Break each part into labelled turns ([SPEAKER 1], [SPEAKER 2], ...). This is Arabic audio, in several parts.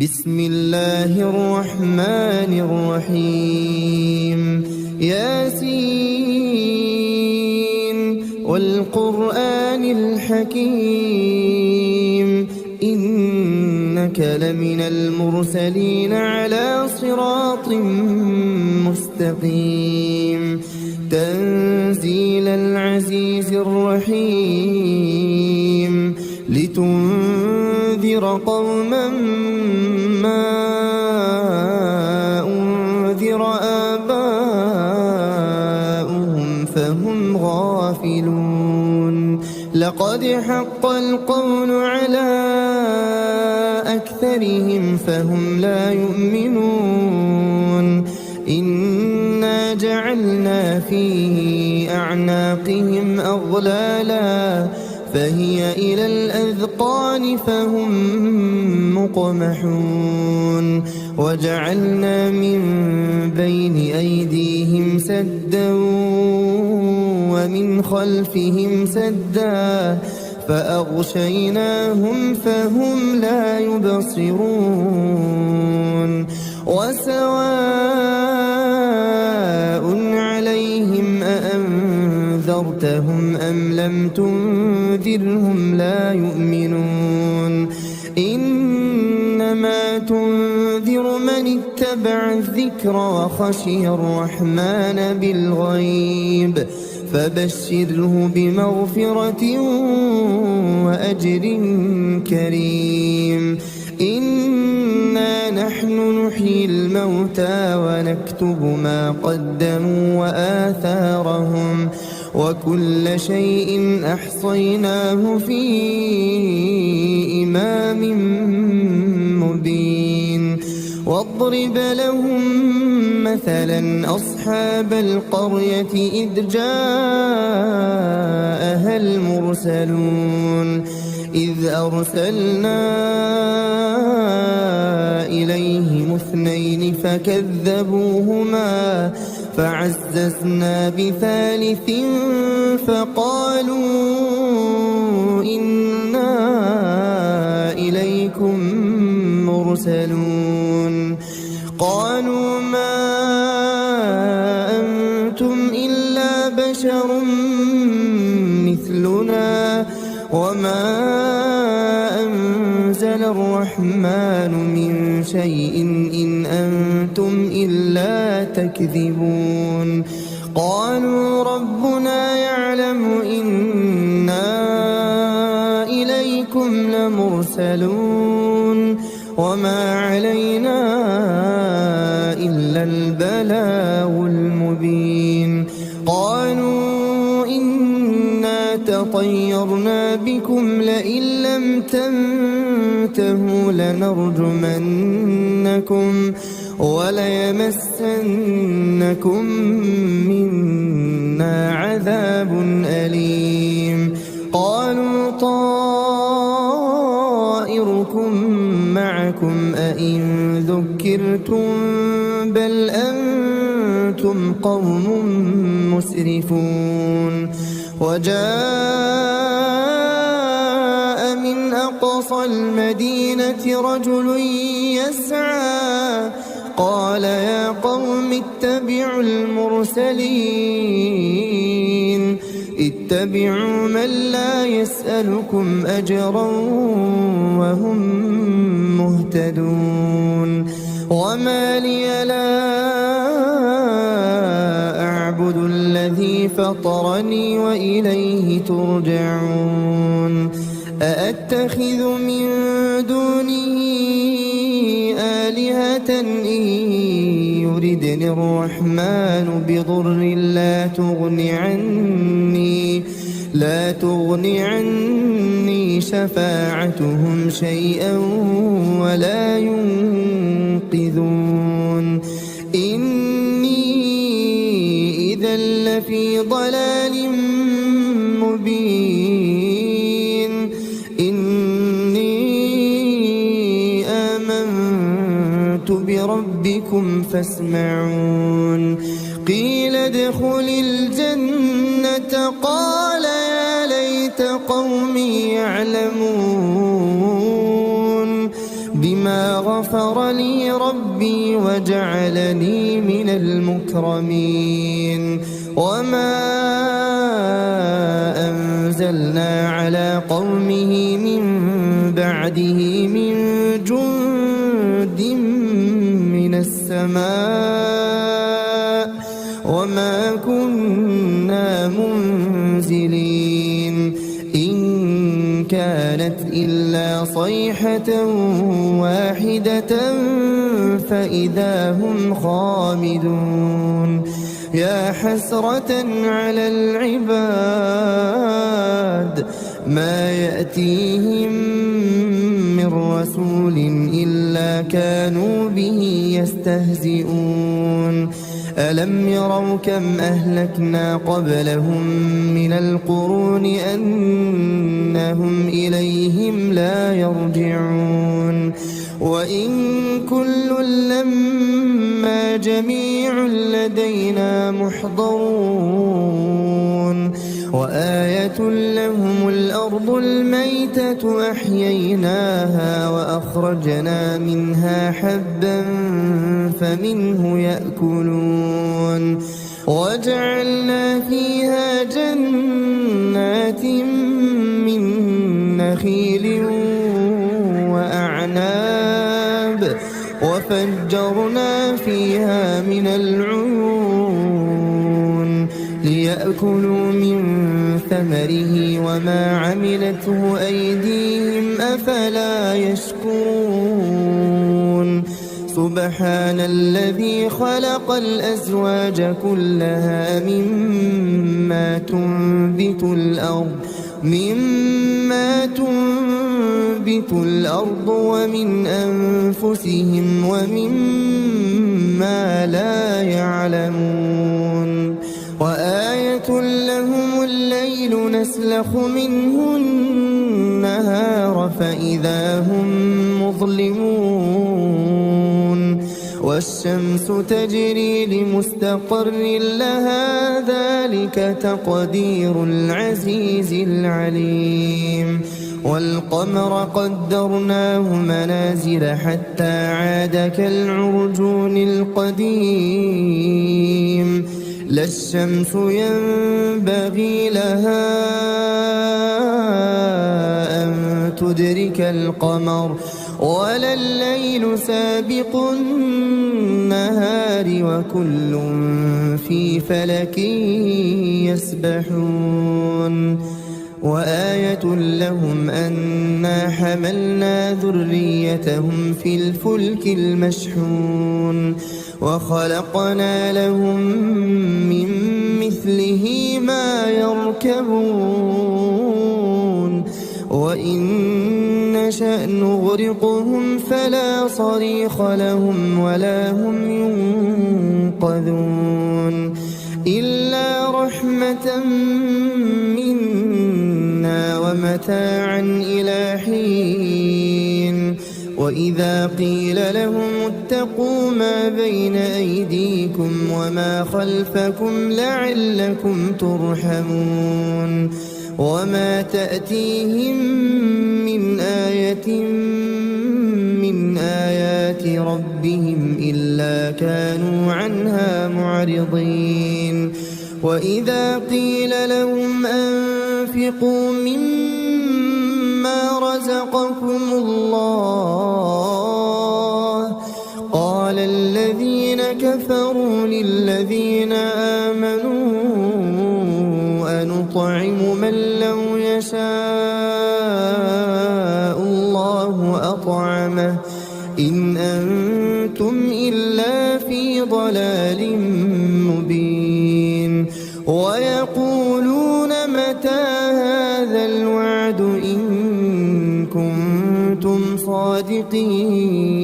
[SPEAKER 1] بسم الله الرحمن الرحيم ياسين والقرآن الحكيم إنك لمن المرسلين على صراط مستقيم تنزيل العزيز الرحيم لتنذر قوما ما أنذر آباؤهم فهم غافلون لقد حق القول على أكثرهم فهم لا يؤمنون إنا جعلنا في أعناقهم أغلالا فهي إلى الأذقان فهم مقمحون وجعلنا من بين أيديهم سدا ومن خلفهم سدا فأغشيناهم فهم لا يبصرون وسواء عليهم أأنذرتهم أم لم تنذرهم لا يؤمنون إنما تنذر من اتبع الذكر وخشي الرحمن بالغيب فبشره بمغفرة وأجر كريم إنا نحن نحيي الموتى ونكتب ما قدموا وآثارهم وكل شيء أحصيناه في إمام مبين واضرب لهم مثلا أصحاب القرية إذ جاءها المرسلون إذ أرسلنا إليهم اثنين فكذبوهما فعززنا بثالث فقالوا إنا إليكم مرسلون قالوا ما أنتم إلا بشر مثلنا وما أنزل الرحمن من شيء إن أنتم إلا تكذبون قالوا ربنا يعلم إنا إليكم لمرسلون وما علينا إلا البلاغ المبين قالوا إنا تطيرنا بكم لئن لم تنتهوا لنرجمنكم وليمسنكم منا عذاب أليم قالوا طائركم معكم أئن ذكرتم بل أنتم قوم مسرفون وجاء من أقصى المدينة رجل يسعى قال يا قوم اتبعوا المرسلين اتبعوا من لا يسألكم أجرا وهم مهتدون وما لي لا أعبد الذي فطرني وإليه ترجعون أأتخذ من دونه آلهة إن يردني الرحمن بضر لا تغني عني شفاعتهم شيئا ولا ينقذون إني إذا لفي ضلال مبين إني آمنت بربكم فاسمعون قيل ادخل الجنة قال يا ليت قومي يعلمون بما فغفر لي ربي وجعلني من المكرمين وما أنزلنا على قومه من بعده من جند من السماء وما كنا منزلين إن كانت إلا صيحة واحدة فإذا هم خامدون يا حسرة على العباد ما يأتيهم من رسول إلا كانوا به يستهزئون ألم يروا كم أهلكنا قبلهم من القرون أنهم إليهم لا يرجعون وإن كل لما جميع لدينا محضرون وآية لهم الأرض الميتة أحييناها وأخرجنا منها حبا فمنه يأكلون وجعلنا فيها جنات من نخيل وأعناب وفجرنا فيها من العيون ليأكلوا من ثمره وما عملته أيديهم أفلا يشكرون سبحان الذي خلق الأزواج كلها مما تنبت الأرض ومن أنفسهم ومما لا يعلمون وآية لهم الليل نسلخ منه النهار فإذا هم مظلمون والشمس تجري لمستقر لها ذلك تقدير العزيز العليم والقمر قدرناه منازل حتى عاد كالعرجون القديم لا الشمس ينبغي لها أن تدرك القمر ولا الليل سابق النهار وكل في فلك يسبحون وآية لهم أنا حملنا ذريتهم في الفلك المشحون وخلقنا لهم من مثله ما يركبون وإن نشأ نغرقهم فلا صريخ لهم ولا هم ينقذون إلا رحمة منا ومتاعا إلى حين وإذا قيل لهم اتقوا ما بين أيديكم وما خلفكم لعلكم ترحمون وما تأتيهم من آية من آيات ربهم إلا كانوا عنها معرضين وإذا قيل لهم أنفقوا مما رزقكم الله قال الذين كفروا للذين آمنوا أنطعم من لو يشاء الله أطعمه إن أنتم إلا في ضلال مبين ويقولون متى هذا الوعد إن كنتم صادقين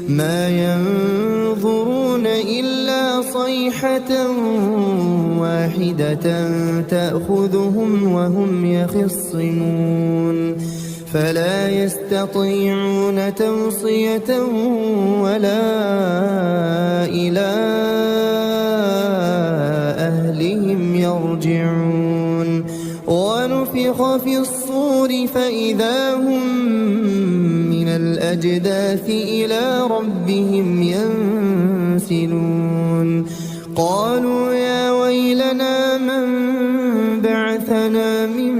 [SPEAKER 1] ما ينظرون إلا صيحة واحدة تأخذهم وهم يخصمون فلا يستطيعون توصية ولا إلى أهلهم يرجعون ونفخ في الصور فإذا هم من الأجداث الأجداث إلى ربهم ينسلون قالوا يا ويلنا من بعثنا من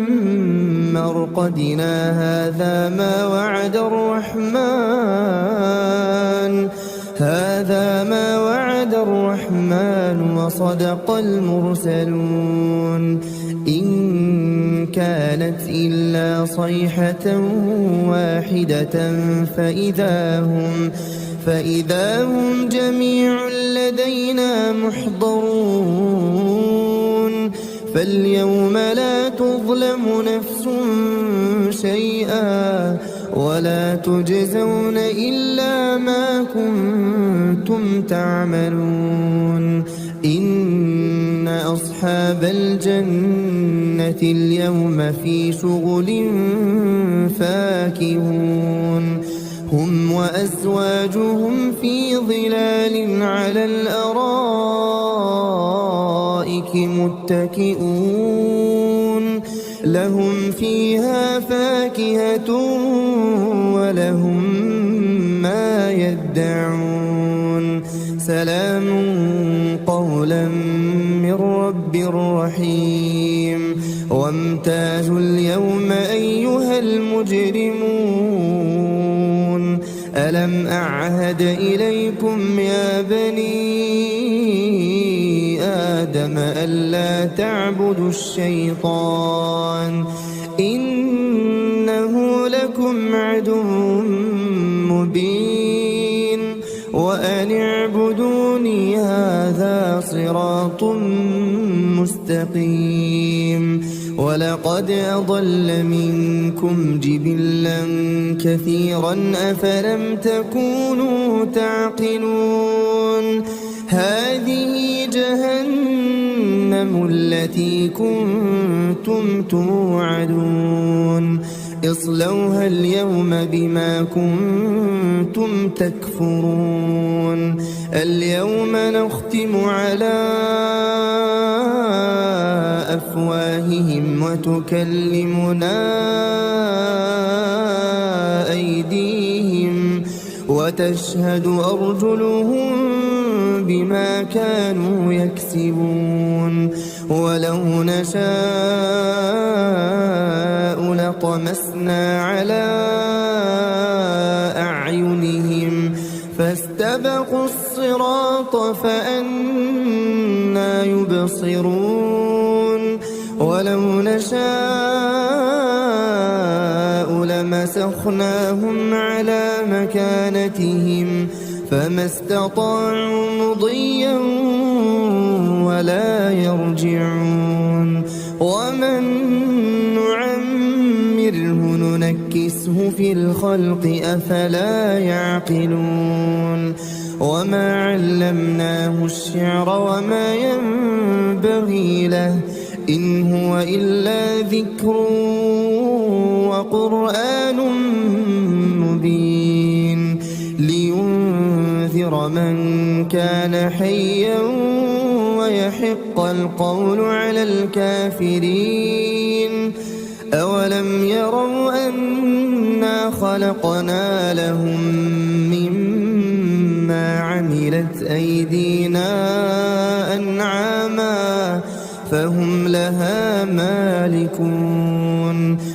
[SPEAKER 1] مرقدنا هذا ما وعد الرحمن وصدق المرسلون إن كانت إلا صيحة واحدة فإذا هم جميع لدينا محضرون فاليوم لا تظلم نفس شيئا ولا تجزون إلا ما كنتم تعملون إن أصحاب الجنة اليوم في شغل فاكهون هم وأزواجهم في ظلال على الأرائك متكئون لهم فيها فاكهة ولهم ما يدعون سلام قولا من رب رحيم وامتازوا اليوم أيها المجرمون ألم أعهد إليكم يا بني آدم ألا تعبدوا الشيطان إنه لكم عدو مبين وأن اعبدوني هذا صراط مستقيم ولقد أضل منكم جبلا كثيرا أفلم تكونوا تعقلون هذه جهنم التي كنتم توعدون اصلوها اليوم بما كنتم تكفرون اليوم نختم على أفواههم وتكلمنا أيديهم وتشهد أرجلهم بما كانوا يكسبون ولو نشاء لطمسنا على أعينهم فاستبقوا الصراط فأنى يبصرون ولو نشاء لمسخناهم على مكانتهم فما استطاعوا مضيا ولا يرجعون ومن نعمره ننكسه في الخلق أفلا يعقلون وما علمناه الشعر وما ينبغي له إن هو إلا ذكر وقرآن مبين لينذر من كان حيا ويحق القول على الكافرين أولم يروا أنا خلقنا لهم مما عملت أيدينا أنعاما فهم لها مالكون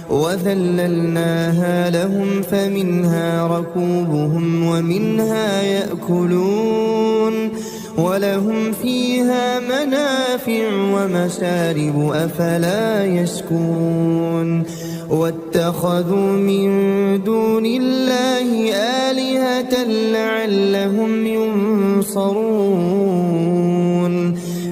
[SPEAKER 1] وذللناها لهم فمنها ركوبهم ومنها يأكلون ولهم فيها منافع ومشارب أفلا يشكرون واتخذوا من دون الله آلهة لعلهم ينصرون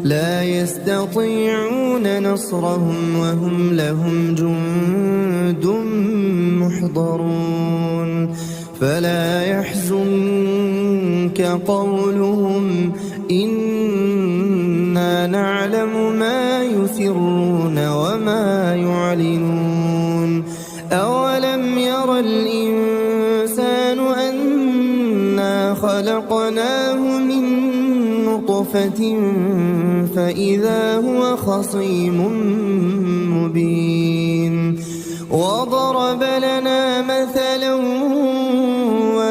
[SPEAKER 1] لا يستطيعون نصرهم وهم لهم جند محضرون فلا يحزنك قولهم إنا نعلم ما يسرون وما يعلنون أولم ير الإنسان أنا خلقناه من نطفة فإذا هو خصيم مبين وضرب لنا مثلا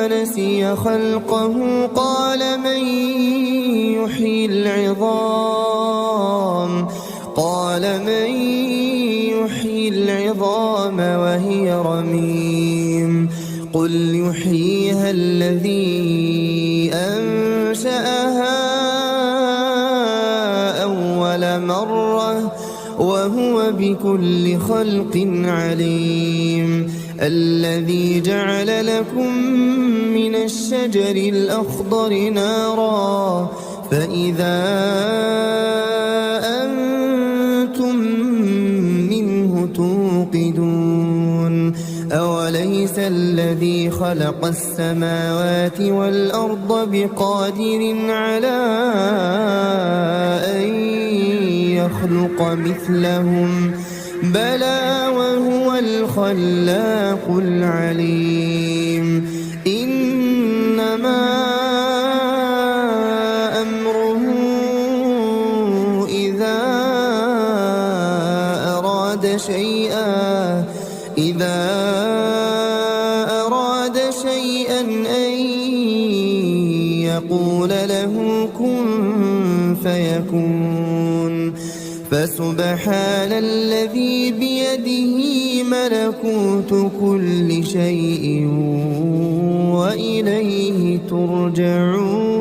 [SPEAKER 1] ونسي خلقه قال من يحيي العظام وهي رميم قل يحييها الذي أنشأها أول مرة وهو بكل خلق عليم الذي جعل لكم من الشجر الأخضر نارا فإذا أنتم منه توقدون أوليس الذي خلق السماوات والأرض بقادر على أن يخلق مثلهم بلى وهو الخلاق العليم إنما أمره إذا أراد شيئا أن يقول له كن فيكون فسبحان الذي بيده ملكوت كل شيء وإليه ترجعون